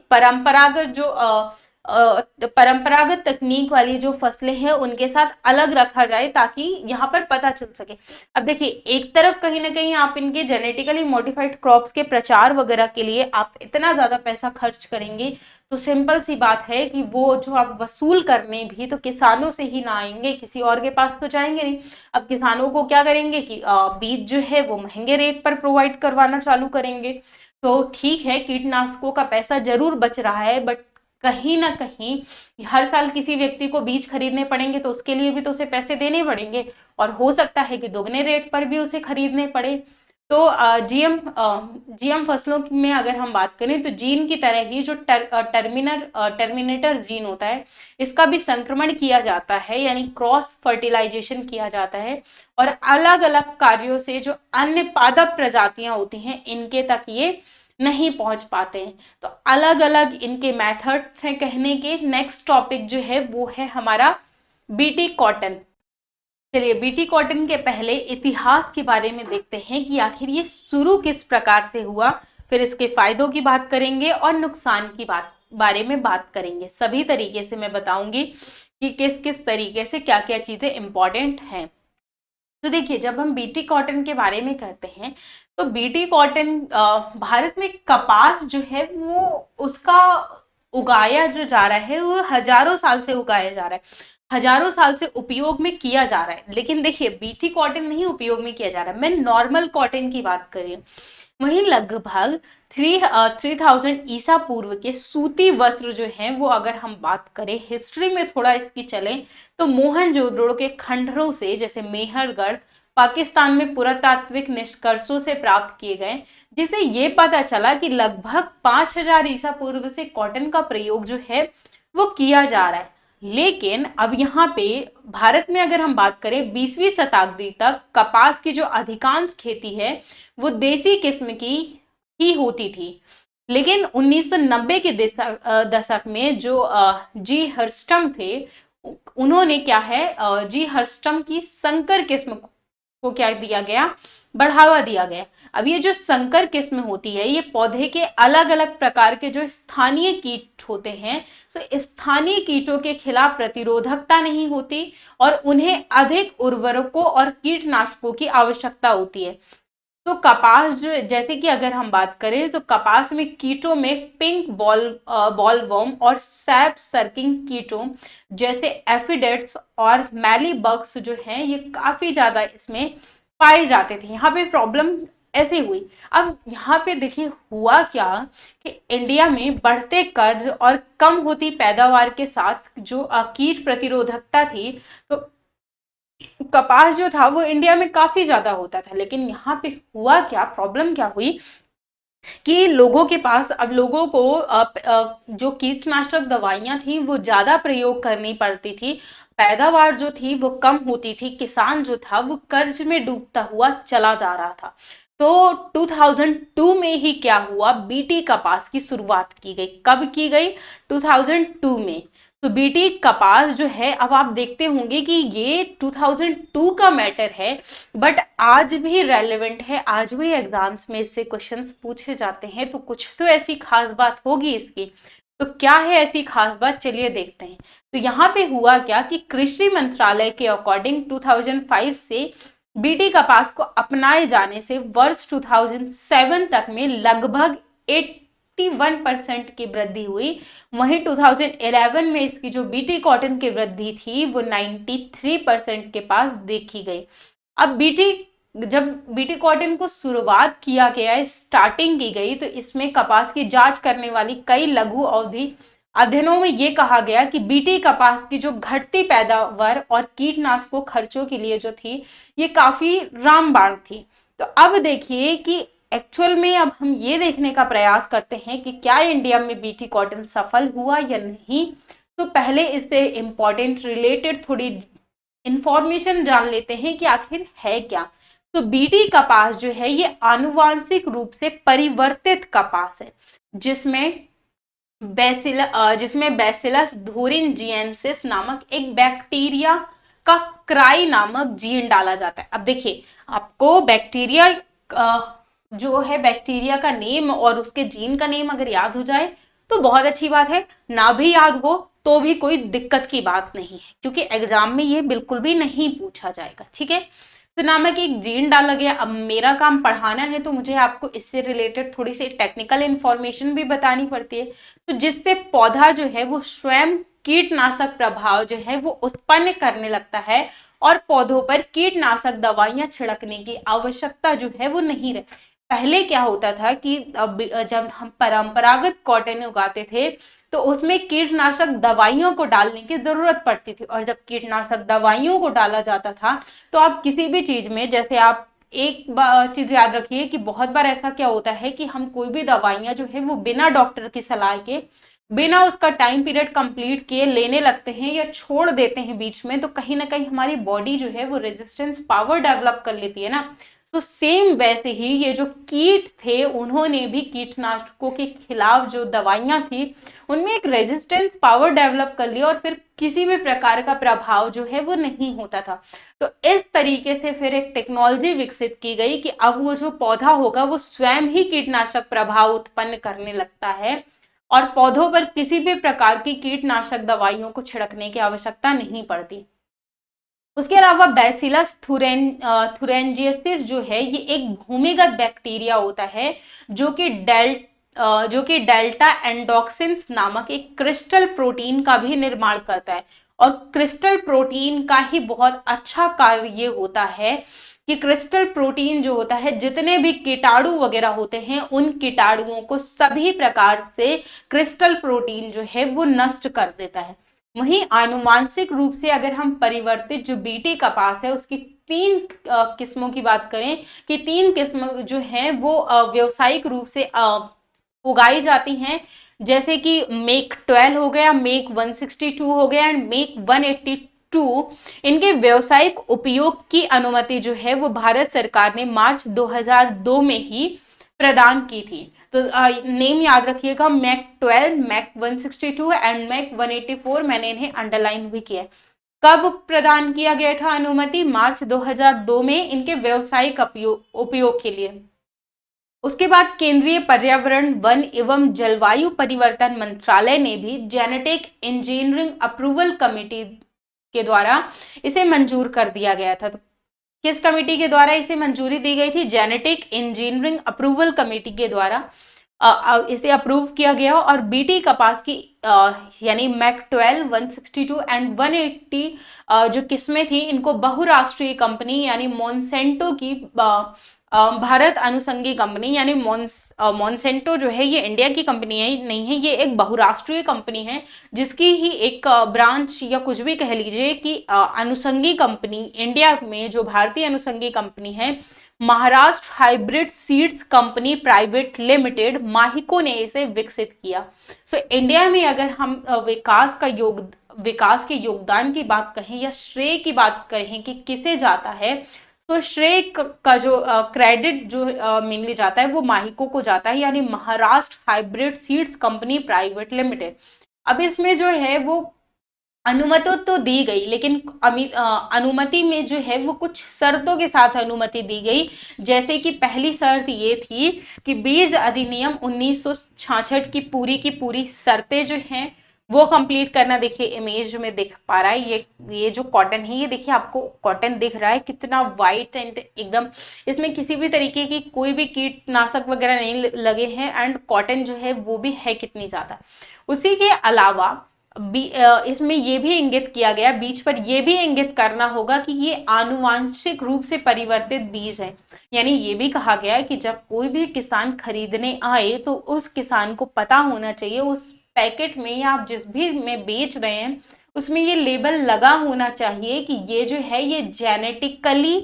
परंपरागत तकनीक वाली जो फसलें हैं उनके साथ अलग रखा जाए, ताकि यहाँ पर पता चल सके। अब देखिए एक तरफ कहीं ना कहीं आप इनके जेनेटिकली मॉडिफाइड क्रॉप्स के प्रचार वगैरह के लिए आप इतना ज्यादा पैसा खर्च करेंगे, तो सिंपल सी बात है कि वो जो आप वसूल करने भी तो किसानों से ही ना आएंगे, किसी और के पास तो जाएंगे नहीं। अब किसानों को क्या करेंगे कि बीज जो है वो महंगे रेट पर प्रोवाइड करवाना चालू करेंगे। तो ठीक है, कीटनाशकों का पैसा जरूर बच रहा है, बट कहीं ना कहीं हर साल किसी व्यक्ति को बीज खरीदने पड़ेंगे तो उसके लिए भी तो उसे पैसे देने पड़ेंगे, और हो सकता है कि दोगुने रेट पर भी उसे खरीदने पड़े। तो जीएम फसलों में अगर हम बात करें तो जीन की तरह ही जो टर्मिनेटर जीन होता है इसका भी संक्रमण किया जाता है, यानी क्रॉस फर्टिलाइजेशन किया जाता है, और अलग अलग कार्यों से जो अन्य पादप प्रजातियां होती हैं इनके तक ये नहीं पहुंच पाते हैं। तो अलग अलग इनके मेथड्स हैं कहने के। नेक्स्ट टॉपिक जो है वो है हमारा बीटी कॉटन। चलिए बीटी कॉटन के पहले इतिहास के बारे में देखते हैं कि आखिर ये शुरू किस प्रकार से हुआ, फिर इसके फायदों की बात करेंगे और नुकसान की बारे में बात करेंगे। सभी तरीके से मैं बताऊंगी कि किस किस तरीके से क्या क्या चीजें इंपॉर्टेंट हैं। तो देखिए जब हम बीटी कॉटन के बारे में करते हैं तो बीटी कॉटन भारत में कपास जो है वो उसका उगाया जो जा रहा है वो हजारों साल से उगाया जा रहा है, हजारों साल से उपयोग में किया जा रहा है। लेकिन देखिए बीटी कॉटन नहीं उपयोग में किया जा रहा है, मैं नॉर्मल कॉटन की बात कर रही हूँ। वहीं लगभग 3000 ईसा पूर्व के सूती वस्त्र जो हैं वो अगर हम बात करें, हिस्ट्री में थोड़ा इसकी चले, तो मोहनजोदड़ो के खंडरों से, जैसे मेहरगढ़, पाकिस्तान में पुरातात्विक निष्कर्षों से प्राप्त किए गए, जिसे ये पता चला कि लगभग 5000 ईसा पूर्व से कॉटन का प्रयोग जो है वो किया जा रहा है। लेकिन अब यहाँ पे भारत में अगर हम बात करें, 20वीं शताब्दी तक कपास की जो अधिकांश खेती है वो देसी किस्म की ही होती थी। लेकिन 1990 के दशक में जो जी हर्स्टम थे, उन्होंने क्या है, जी हर्स्टम की संकर किस्म को क्या दिया गया, बढ़ावा दिया गया। अब ये जो संकर किस्म होती है, ये पौधे के अलग अलग प्रकार के जो स्थानीय कीट होते हैं, तो स्थानीय कीटों के खिलाफ प्रतिरोधकता नहीं होती और उन्हें अधिक उर्वरकों और कीटनाशकों की आवश्यकता होती है। तो कपास जो, जैसे कि अगर हम बात करें, तो कपास में कीटों में पिंक बॉलवर्म और सैप सर्किंग कीटों जैसे एफिडेट्स और मैलीबग्स जो हैं, ये काफी ज्यादा इसमें पाए जाते थे। यहाँ पे प्रॉब्लम ऐसे हुई। अब यहाँ पे देखिए हुआ क्या कि इंडिया में बढ़ते कर्ज और कम होती पैदावार के साथ जो कीट प्रतिरोधकता थी, तो कपास जो था वो इंडिया में काफी ज्यादा होता था। लेकिन यहाँ पे हुआ क्या, प्रॉब्लम क्या हुई कि लोगों के पास, अब लोगों को जो कीटनाशक दवाइयां थी वो ज्यादा प्रयोग करनी पड़ती थी, पैदावार जो थी वो कम होती थी, किसान जो था वो कर्ज में डूबता हुआ चला जा रहा था। तो 2002 में ही क्या हुआ, बीटी कपास की शुरुआत की गई। कब की गई, 2002 में। तो बीटी कपास जो है, अब आप देखते होंगे कि ये 2002 का मैटर है, बट आज भी रेलेवेंट है, आज भी एग्जाम्स में इससे क्वेश्चंस पूछे जाते हैं। तो कुछ तो ऐसी खास बात होगी इसकी। तो क्या है ऐसी खास बात, चलिए देखते हैं। तो यहाँ पे हुआ क्या कि कृषि मंत्रालय के अकॉर्डिंग 2005 से बीटी कपास को अपनाए जाने से वर्ष 2007 तक में लगभग 81% की वृद्धि हुई। वहीं 2011 में इसकी जो बीटी कॉटन की वृद्धि थी वो 93% के पास देखी गई। अब जब बीटी कॉटन को शुरुआत किया गया, स्टार्टिंग की गई, तो इसमें कपास की जांच करने वाली कई लघु अवधि अध्ययनों में ये कहा गया कि बीटी कपास की जो घटती पैदावार और कीटनाशकों खर्चों के लिए जो थी, ये काफी रामबाण थी। तो अब देखिए कि एक्चुअल में अब हम ये देखने का प्रयास करते हैं कि क्या इंडिया में बीटी कॉटन सफल हुआ या नहीं। तो पहले इससे इंपॉर्टेंट रिलेटेड थोड़ी इंफॉर्मेशन जान लेते हैं कि आखिर है क्या। तो बीटी कपास जो है ये आनुवांशिक रूप से परिवर्तित कपास है, जिसमें बैसिलस धुरिनजिएंसिस नामक एक बैक्टीरिया का क्राई नामक जीन डाला जाता है। अब देखिए, आपको बैक्टीरिया जो है, बैक्टीरिया का नेम और उसके जीन का नेम अगर याद हो जाए तो बहुत अच्छी बात है, ना भी याद हो तो भी कोई दिक्कत की बात नहीं है, क्योंकि एग्जाम में ये बिल्कुल भी नहीं पूछा जाएगा। ठीक है, तो नामक एक जीन डाला गया। अब मेरा काम पढ़ाना है, तो मुझे आपको इससे रिलेटेड थोड़ी सी टेक्निकल इंफॉर्मेशन भी बतानी पड़ती है। तो जिससे पौधा जो है वो स्वयं कीटनाशक प्रभाव जो है वो उत्पन्न करने लगता है और पौधों पर कीटनाशक दवाइयां छिड़कने की आवश्यकता जो है वो नहीं रहती। पहले क्या होता था कि जब हम परंपरागत कॉटन उगाते थे तो उसमें कीटनाशक दवाइयों को डालने की जरूरत पड़ती थी, और जब कीटनाशक दवाइयों को डाला जाता था तो आप किसी भी चीज में, जैसे आप एक चीज याद रखिए कि बहुत बार ऐसा क्या होता है कि हम कोई भी दवाइयां जो है वो बिना डॉक्टर की सलाह के, बिना उसका टाइम पीरियड कंप्लीट किए लेने लगते हैं या छोड़ देते हैं बीच में, तो कहीं ना कहीं हमारी बॉडी जो है वो रेजिस्टेंस पावर डेवलप कर लेती है ना। तो सेम वैसे ही ये जो कीट थे, उन्होंने भी कीटनाशकों के खिलाफ जो दवाइयां थी उनमें एक रेजिस्टेंस पावर डेवलप कर लिया और फिर किसी भी प्रकार का प्रभाव जो है वो नहीं होता था। तो इस तरीके से फिर एक टेक्नोलॉजी विकसित की गई कि अब वो जो पौधा होगा वो स्वयं ही कीटनाशक प्रभाव उत्पन्न करने लगता है और पौधों पर किसी भी प्रकार की कीटनाशक दवाइयों को छिड़कने की आवश्यकता नहीं पड़ती। उसके अलावा बैसिलस थुरेंजियसिस जो है ये एक भूमिगत बैक्टीरिया होता है जो कि डेल्टा एंडोक्सिन्स नामक एक क्रिस्टल प्रोटीन का भी निर्माण करता है। और क्रिस्टल प्रोटीन का ही बहुत अच्छा कार्य ये होता है कि क्रिस्टल प्रोटीन जो होता है, जितने भी कीटाणु वगैरह होते हैं उन कीटाणुओं को सभी प्रकार से क्रिस्टल प्रोटीन जो है वो नष्ट कर देता है। वहीं आनुवांशिक रूप से अगर हम परिवर्तित जो बीटी कपास है उसकी तीन किस्मों की बात करें कि तीन किस्म जो हैं वो व्यावसायिक रूप से उगाई जाती हैं, जैसे कि मेक 12 हो गया, मेक 162 हो गया एंड मेक 182। इनके व्यावसायिक उपयोग की अनुमति जो है वो भारत सरकार ने मार्च 2002 में ही प्रदान की थी। तो नेम याद रखिएगा, मैक 12, मैक 162 एंड मैक 184, मैंने इन्हें अंडरलाइन भी किया। कब प्रदान किया गया था अनुमति? मार्च 2002 में इनके व्यावसायिक उपयोग के लिए। उसके बाद केंद्रीय पर्यावरण, वन एवं जलवायु परिवर्तन मंत्रालय ने भी जेनेटिक इंजीनियरिंग अप्रूवल कमेटी के द्वारा इसे मंजूर कर दिया गया था। तो किस कमेटी के द्वारा इसे मंजूरी दी गई थी? जेनेटिक इंजीनियरिंग अप्रूवल कमेटी के द्वारा इसे अप्रूव किया गया। और बीटी कपास की यानी मैक 12, 162 एंड 180 जो किस्में थी, इनको बहुराष्ट्रीय कंपनी यानी मॉन्सेंटो की भारत अनुसंगी कंपनी यानी मॉन्सेंटो जो है ये इंडिया की कंपनी है नहीं है, ये एक बहुराष्ट्रीय कंपनी है जिसकी ही एक ब्रांच या कुछ भी कह लीजिए कि अनुसंगी कंपनी इंडिया में जो भारतीय अनुसंगी कंपनी है, Maharashtra hybrid seeds company private limited Mahyco ने इसे विकसित किया। सो इंडिया में अगर हम विकास के योगदान की बात कहें या श्रेय की बात कहें कि किसे जाता है, तो श्रेय का जो क्रेडिट जो मेनली जाता है वो माहिको को जाता है, यानी Maharashtra hybrid seeds company private limited. अब इसमें जो है वो अनुमति तो दी गई, लेकिन अनुमति में जो है वो कुछ शर्तों के साथ अनुमति दी गई। जैसे कि पहली शर्त ये थी कि बीज अधिनियम 1966 की पूरी शर्तें जो हैं वो कंप्लीट करना। देखिए इमेज में दिख पा रहा है, ये जो कॉटन है, ये देखिए आपको कॉटन दिख रहा है कितना वाइट एंड एकदम, इसमें किसी भी तरीके की कोई भी कीटनाशक वगैरह नहीं लगे हैं एंड कॉटन जो है वो भी है कितनी ज्यादा। उसी के अलावा इसमें ये भी इंगित किया गया, बीज पर ये भी इंगित करना होगा कि ये आनुवांशिक रूप से परिवर्तित बीज है। यानी ये भी कहा गया है कि जब कोई भी किसान खरीदने आए तो उस किसान को पता होना चाहिए, उस पैकेट में या आप जिस भी में बेच रहे हैं उसमें ये लेबल लगा होना चाहिए कि ये जो है ये जेनेटिकली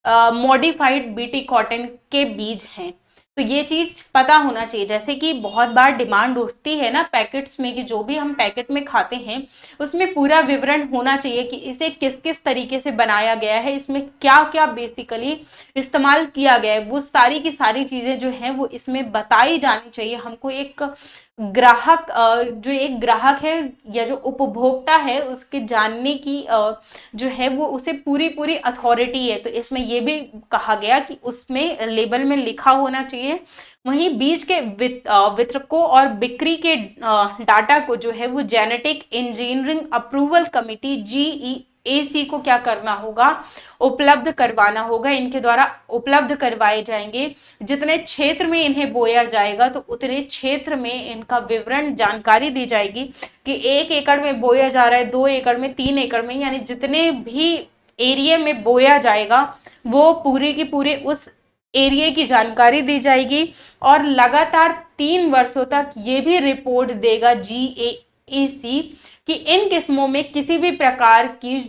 मॉडिफाइड बीटी कॉटन के बीज हैं। तो ये चीज पता होना चाहिए। जैसे कि बहुत बार डिमांड उठती है ना पैकेट्स में कि जो भी हम पैकेट में खाते हैं उसमें पूरा विवरण होना चाहिए कि इसे किस किस तरीके से बनाया गया है, इसमें क्या क्या बेसिकली इस्तेमाल किया गया है, वो सारी की सारी चीजें जो हैं वो इसमें बताई जानी चाहिए। हमको एक ग्राहक जो एक ग्राहक है या जो उपभोक्ता है उसके जानने की जो है वो उसे पूरी अथॉरिटी है। तो इसमें ये भी कहा गया कि उसमें लेबल में लिखा होना चाहिए। वहीं बीज के वितरकों और बिक्री के डाटा को जो है वो genetic engineering approval committee GEAC को क्या करना होगा? उपलब्ध करवाना होगा। इनके द्वारा उपलब्ध करवाए जाएंगे। जितने क्षेत्र में इन्हें बोया जाएगा तो उतने क्षेत्र में इनका विवरण जानकारी दी जाएगी कि 1 एकड़ में बोया जा रहा है, 2 एकड़ में, 3 एकड़ में, यानी जितने भी एरिया में बोया जाएगा वो पूरे की पूरे उस एरिया की जानकारी दी जाएगी। और लगातार 3 वर्षों तक ये भी रिपोर्ट देगा GEAC कि इन किस्मों में किसी भी प्रकार की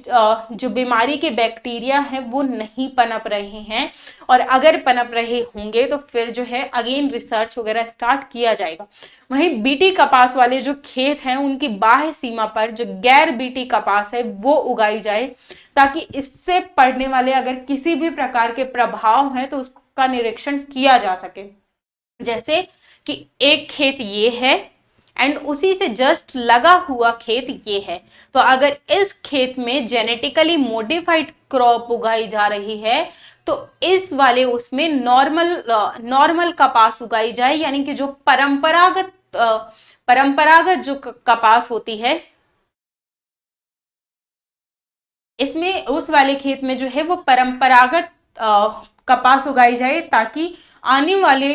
जो बीमारी के बैक्टीरिया हैं वो नहीं पनप रहे हैं, और अगर पनप रहे होंगे तो फिर जो है अगेन रिसर्च वगैरह स्टार्ट किया जाएगा। वहीं बीटी कपास वाले जो खेत हैं उनकी बाह्य सीमा पर जो गैर बीटी कपास है वो उगाई जाए, ताकि इससे पड़ने वाले अगर किसी भी प्रकार के प्रभाव हैं तो उसका निरीक्षण किया जा सके। जैसे कि एक खेत ये है एंड उसी से जस्ट लगा हुआ खेत ये है, तो अगर इस खेत में जेनेटिकली मॉडिफाइड क्रॉप उगाई जा रही है तो इस वाले उसमें नॉर्मल कपास उगाई जाए, यानी कि जो परंपरागत जो कपास होती है इसमें उस वाले खेत में जो है वो परंपरागत कपास उगाई जाए, ताकि आने वाले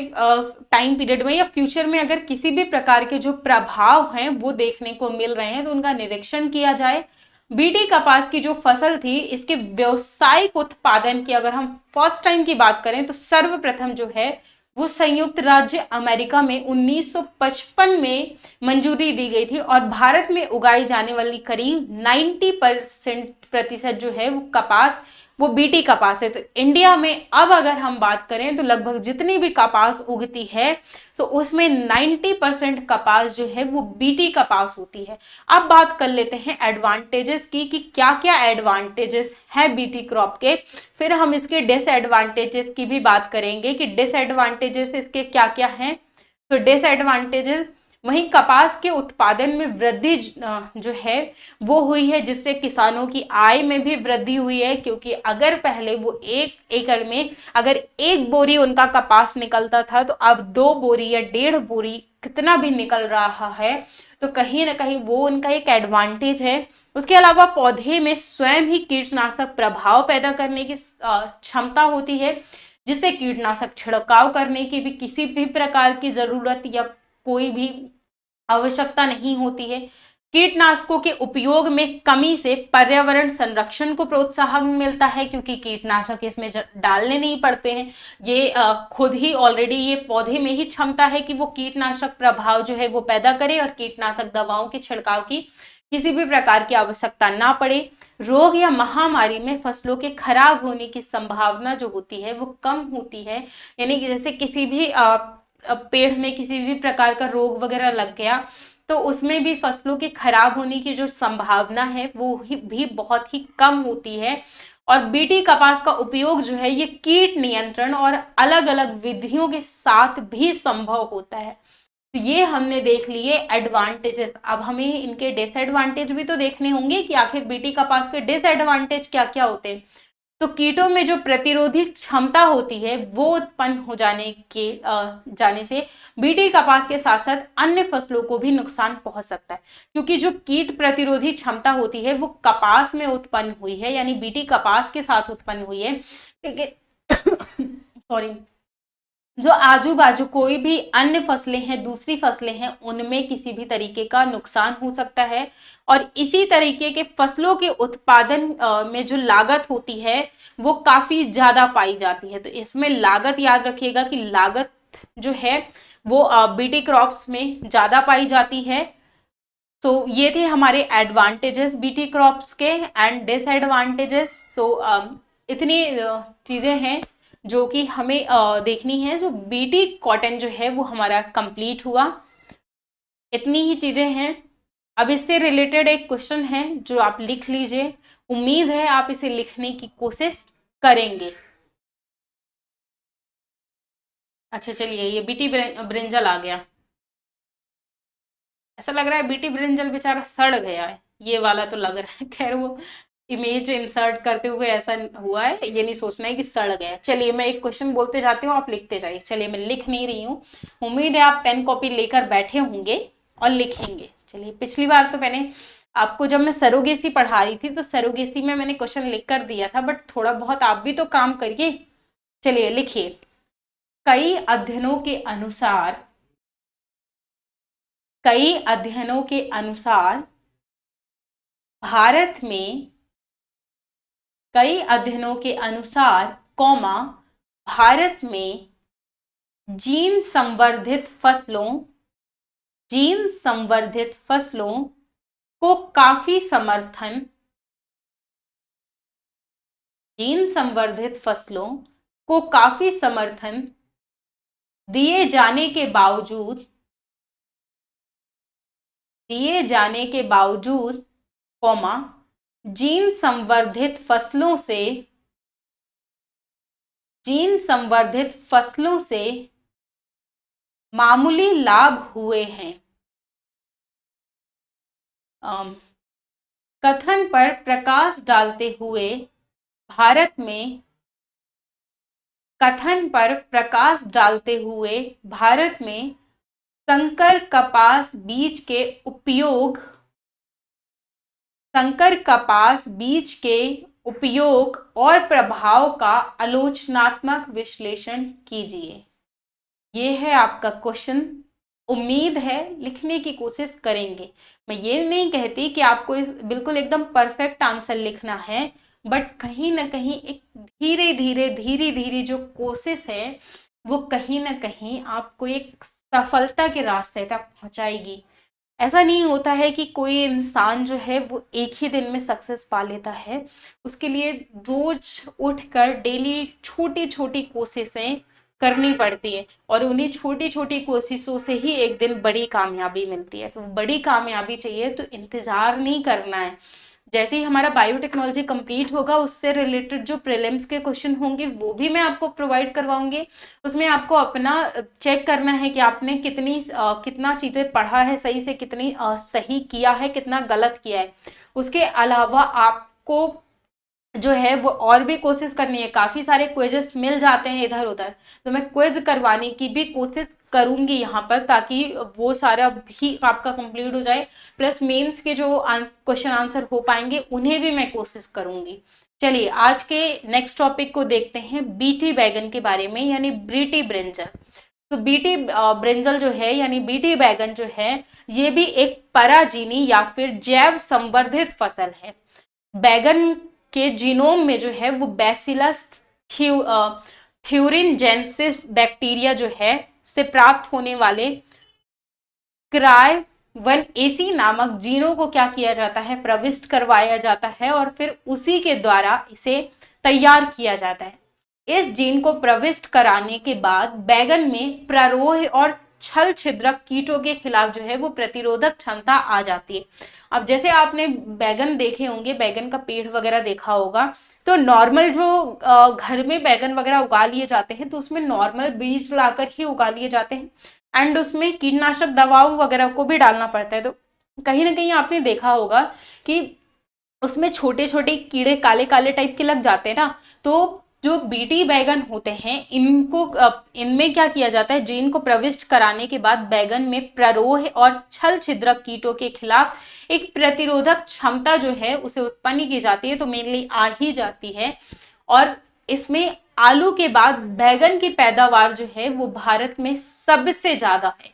टाइम पीरियड में या फ्यूचर में अगर किसी भी प्रकार के जो प्रभाव हैं वो देखने को मिल रहे हैं तो उनका निरीक्षण किया जाए। बीटी कपास की जो फसल थी, इसके व्यावसायिक उत्पादन की अगर हम फर्स्ट टाइम की बात करें तो सर्वप्रथम जो है वो संयुक्त राज्य अमेरिका में 1955 में मंजूरी दी गई थी, और भारत में उगाई जाने वाली करीब 90% जो है वो कपास वो बीटी कपास है। तो इंडिया में अब अगर हम बात करें तो लगभग जितनी भी कपास उगती है तो उसमें 90% कपास जो है वो बीटी कपास होती है। अब बात कर लेते हैं एडवांटेजेस की कि क्या क्या एडवांटेजेस है बीटी क्रॉप के, फिर हम इसके डिसएडवांटेजेस की भी बात करेंगे कि डिसएडवांटेजेस इसके क्या क्या हैं। तो डिसएडवांटेजेस, वहीं कपास के उत्पादन में वृद्धि जो है वो हुई है, जिससे किसानों की आय में भी वृद्धि हुई है, क्योंकि अगर पहले वो 1 एकड़ में अगर 1 बोरी उनका कपास निकलता था तो अब 2 बोरी या 1.5 बोरी कितना भी निकल रहा है, तो कहीं ना कहीं वो उनका एक एडवांटेज है। उसके अलावा पौधे में स्वयं ही कीटनाशक प्रभाव पैदा करने की क्षमता होती है, जिससे कीटनाशक छिड़काव करने की भी किसी भी प्रकार की जरूरत या कोई भी आवश्यकता नहीं होती है। कीटनाशकों के उपयोग में कमी से पर्यावरण संरक्षण को प्रोत्साहन मिलता है, क्योंकि कीटनाशक इसमें डालने नहीं पड़ते हैं, ये खुद ही ऑलरेडी ये पौधे में ही क्षमता है कि वो कीटनाशक प्रभाव जो है वो पैदा करे और कीटनाशक दवाओं के छिड़काव की किसी भी प्रकार की आवश्यकता ना पड़े। रोग या महामारी में फसलों के खराब होने की संभावना जो होती है वो कम होती है, यानी कि जैसे किसी भी पेड़ में किसी भी प्रकार का रोग वगैरह लग गया तो उसमें भी फसलों के खराब होने की जो संभावना है वो भी बहुत ही कम होती है। और बीटी कपास का उपयोग जो है ये कीट नियंत्रण और अलग अलग विधियों के साथ भी संभव होता है। तो ये हमने देख लिए एडवांटेजेस। अब हमें इनके डिसएडवांटेज भी तो देखने होंगे कि आखिर बीटी कपास के डिसएडवांटेज क्या क्या होते हैं। तो कीटों में जो प्रतिरोधी क्षमता होती है वो उत्पन्न हो जाने से बीटी कपास के साथ साथ अन्य फसलों को भी नुकसान पहुंच सकता है, क्योंकि जो कीट प्रतिरोधी क्षमता होती है वो कपास में उत्पन्न हुई है, यानी बीटी कपास के साथ उत्पन्न हुई है। सॉरी, जो आजू बाजू कोई भी अन्य फसलें हैं, दूसरी फसलें हैं, उनमें किसी भी तरीके का नुकसान हो सकता है। और इसी तरीके के फसलों के उत्पादन में जो लागत होती है वो काफी ज्यादा पाई जाती है। तो इसमें लागत याद रखिएगा कि लागत जो है वो बीटी क्रॉप्स में ज्यादा पाई जाती है। तो ये थे हमारे एडवांटेजेस बीटी क्रॉप्स के एंड डिसएडवांटेजेस। सो इतनी चीजें हैं जो कि हमें देखनी है। जो बीटी कॉटन जो है वो हमारा कंप्लीट हुआ, इतनी ही चीजें हैं। अब इससे रिलेटेड एक क्वेश्चन है जो आप लिख लीजिए, उम्मीद है आप इसे लिखने की कोशिश करेंगे। अच्छा चलिए, ये बीटी ब्रिंजल आ गया। ऐसा लग रहा है बीटी ब्रिंजल बेचारा सड़ गया है, ये वाला तो लग रहा है। खैर वो इमेज इंसर्ट करते हुए ऐसा हुआ है, ये नहीं सोचना है कि सड़ गया। चलिए मैं एक क्वेश्चन बोलते जाती हूँ, आप लिखते जाइए। चलिए मैं लिख नहीं रही हूँ, उम्मीद है आप पेन कॉपी लेकर बैठे होंगे और लिखेंगे। चलिए, पिछली बार तो मैंने आपको जब मैं सरोगेसी पढ़ा रही थी तो सरोगेसी में मैंने क्वेश्चन लिख कर दिया था, बट थोड़ा बहुत आप भी तो काम करिए। चलिए लिखिए, कई अध्ययनों के अनुसार भारत में कई अध्ययनों के अनुसार कौमा भारत में जीन संवर्धित फसलों को काफी समर्थन दिए जाने के बावजूद कौमा जीन संवर्धित फसलों से मामूली लाभ हुए हैं। कथन पर प्रकाश डालते हुए भारत में संकर कपास बीज के उपयोग और प्रभाव का आलोचनात्मक विश्लेषण कीजिए। ये है आपका क्वेश्चन। उम्मीद है लिखने की कोशिश करेंगे। मैं ये नहीं कहती कि आपको बिल्कुल एकदम परफेक्ट आंसर लिखना है, बट कहीं ना कहीं एक धीरे धीरे धीरे धीरे जो कोशिश है वो कहीं ना कहीं आपको एक सफलता के रास्ते तक पहुंचाएगी। ऐसा नहीं होता है कि कोई इंसान जो है वो एक ही दिन में सक्सेस पा लेता है। उसके लिए रोज उठकर डेली छोटी छोटी कोशिशें करनी पड़ती है, और उन्हीं छोटी छोटी कोशिशों से ही एक दिन बड़ी कामयाबी मिलती है। तो बड़ी कामयाबी चाहिए तो इंतजार नहीं करना है। जैसे ही हमारा बायोटेक्नोलॉजी कंप्लीट होगा, उससे रिलेटेड जो प्रीलिम्स के क्वेश्चन होंगे वो भी मैं आपको प्रोवाइड करवाऊंगी। उसमें आपको अपना चेक करना है कि आपने कितना चीज़ें पढ़ा है सही से, कितनी सही किया है, कितना गलत किया है। उसके अलावा आपको जो है वो और भी कोशिश करनी है। काफ़ी सारे क्विजेस मिल जाते हैं इधर उधर, तो मैं क्विज करवाने की भी कोशिश करूंगी यहाँ पर, ताकि वो सारा भी आपका कंप्लीट हो जाए। प्लस मेंस के जो क्वेश्चन आंसर हो पाएंगे उन्हें भी मैं कोशिश करूंगी। चलिए आज के नेक्स्ट टॉपिक को देखते हैं, बीटी बैगन के बारे में, यानी बीटी ब्रिंजल। तो बीटी ब्रिंजल जो है यानी बीटी बैगन जो है, ये भी एक पराजीनी या फिर जैव संवर्धित फसल है। बैगन के जीनोम में जो है वो बैसिलस थ्यूरिनजेंसिस बैक्टीरिया जो है से प्राप्त होने वाले क्राय1AC नामक जीनों को क्या किया जाता है, प्रविष्ट करवाया जाता है, और फिर उसी के द्वारा इसे तैयार किया जाता है। इस जीन को प्रविष्ट कराने के बाद बैगन में प्ररोह और छल छिद्रक कीटों के खिलाफ जो है वो प्रतिरोधक क्षमता आ जाती है। अब जैसे आपने बैगन देखे होंगे, बैगन का पेड़ वगैरह देखा होगा, तो नॉर्मल जो घर में बैगन वगैरह उगा लिए जाते हैं तो उसमें नॉर्मल बीज लाकर ही उगा लिए जाते हैं, एंड उसमें कीटनाशक दवाओं वगैरह को भी डालना पड़ता है। तो कहीं ना कहीं आपने देखा होगा कि उसमें छोटे छोटे कीड़े काले काले टाइप के लग जाते हैं ना। तो जो बीटी बैगन होते हैं इनको इनमें क्या किया जाता है, जीन को प्रविष्ट कराने के बाद बैगन में प्ररोह और छल छिद्रक कीटों के खिलाफ एक प्रतिरोधक क्षमता जो है उसे उत्पन्न की जाती है, तो मेनली आ ही जाती है। और इसमें आलू के बाद बैगन की पैदावार जो है वो भारत में सबसे ज्यादा है।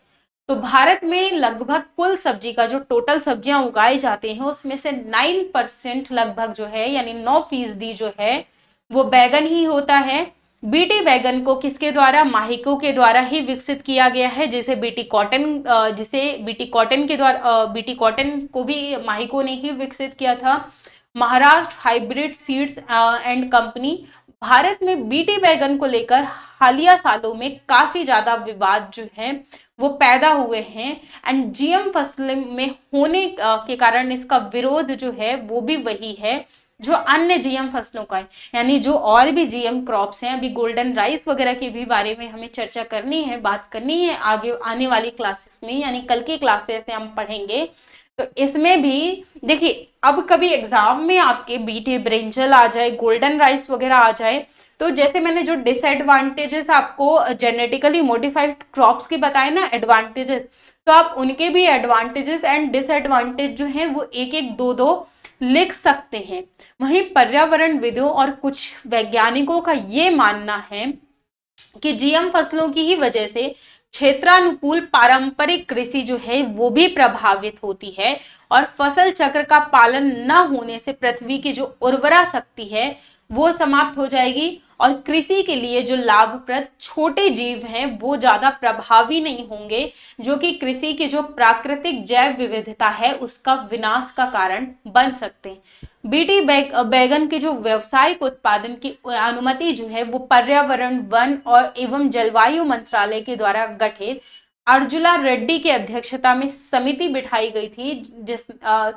तो भारत में लगभग कुल सब्जी का जो टोटल सब्जियां उगाई जाती हैं उसमें से 9% लगभग जो है, यानी 9% जो है वो बैगन ही होता है। बीटी बैगन को किसके द्वारा, माहिको के द्वारा ही विकसित किया गया है, जिसे बीटी कॉटन के द्वारा, बीटी कॉटन को भी माहिको ने ही विकसित किया था। Maharashtra hybrid seeds and company. Bharat में बीटी बैगन को लेकर हालिया सालों में काफी ज्यादा विवाद जो है वो पैदा हुए हैं, एंड जीएम फसल में होने के कारण इसका विरोध जो है वो भी वही है जो अन्य जीएम फसलों का है। यानी जो और भी जीएम क्रॉप्स हैं, अभी गोल्डन राइस वगैरह के भी बारे में हमें चर्चा करनी है, बात करनी है आगे आने वाली क्लासेस में, यानी कल की क्लासेस से हम पढ़ेंगे। तो इसमें भी देखिए, अब कभी एग्जाम में आपके बीटी ब्रिंजल आ जाए, गोल्डन राइस वगैरह आ जाए, तो जैसे मैंने जो डिसएडवांटेजेस आपको जेनेटिकली मॉडिफाइड क्रॉप्स के बताए ना एडवांटेजेस, तो आप उनके भी एडवांटेजेस एंड डिसएडवांटेज जो हैं वो एक एक दो दो लिख सकते हैं। वहीं पर्यावरणविदों और कुछ वैज्ञानिकों का ये मानना है कि जीएम फसलों की ही वजह से क्षेत्रानुकूल पारंपरिक कृषि जो है वो भी प्रभावित होती है, और फसल चक्र का पालन न होने से पृथ्वी की जो उर्वरा शक्ति है वो समाप्त हो जाएगी, और कृषि के लिए जो लाभप्रद छोटे जीव हैं वो ज्यादा प्रभावी नहीं होंगे, जो कि कृषि की जो प्राकृतिक जैव विविधता है उसका विनाश का कारण बन सकते हैं। बीटी बैगन के जो व्यावसायिक उत्पादन की अनुमति जो है वो पर्यावरण, वन और एवं जलवायु मंत्रालय के द्वारा गठित अर्जुला रेड्डी की अध्यक्षता में समिति बिठाई गई थी,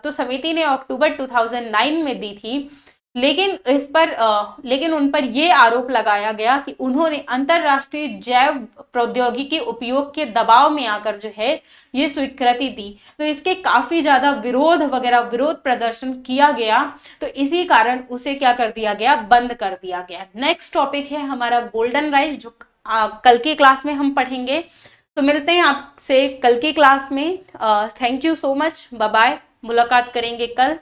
तो समिति ने अक्टूबर 2009 में दी थी। लेकिन उन पर यह आरोप लगाया गया कि उन्होंने अंतरराष्ट्रीय जैव प्रौद्योगिकी उपयोग के दबाव में आकर जो है ये स्वीकृति दी। तो इसके काफी ज्यादा विरोध प्रदर्शन किया गया, तो इसी कारण उसे क्या कर दिया गया, बंद कर दिया गया। नेक्स्ट टॉपिक है हमारा गोल्डन राइस, जो कल की क्लास में हम पढ़ेंगे। तो मिलते हैं आपसे कल की क्लास में। Thank you so much, bye bye, मुलाकात करेंगे कल।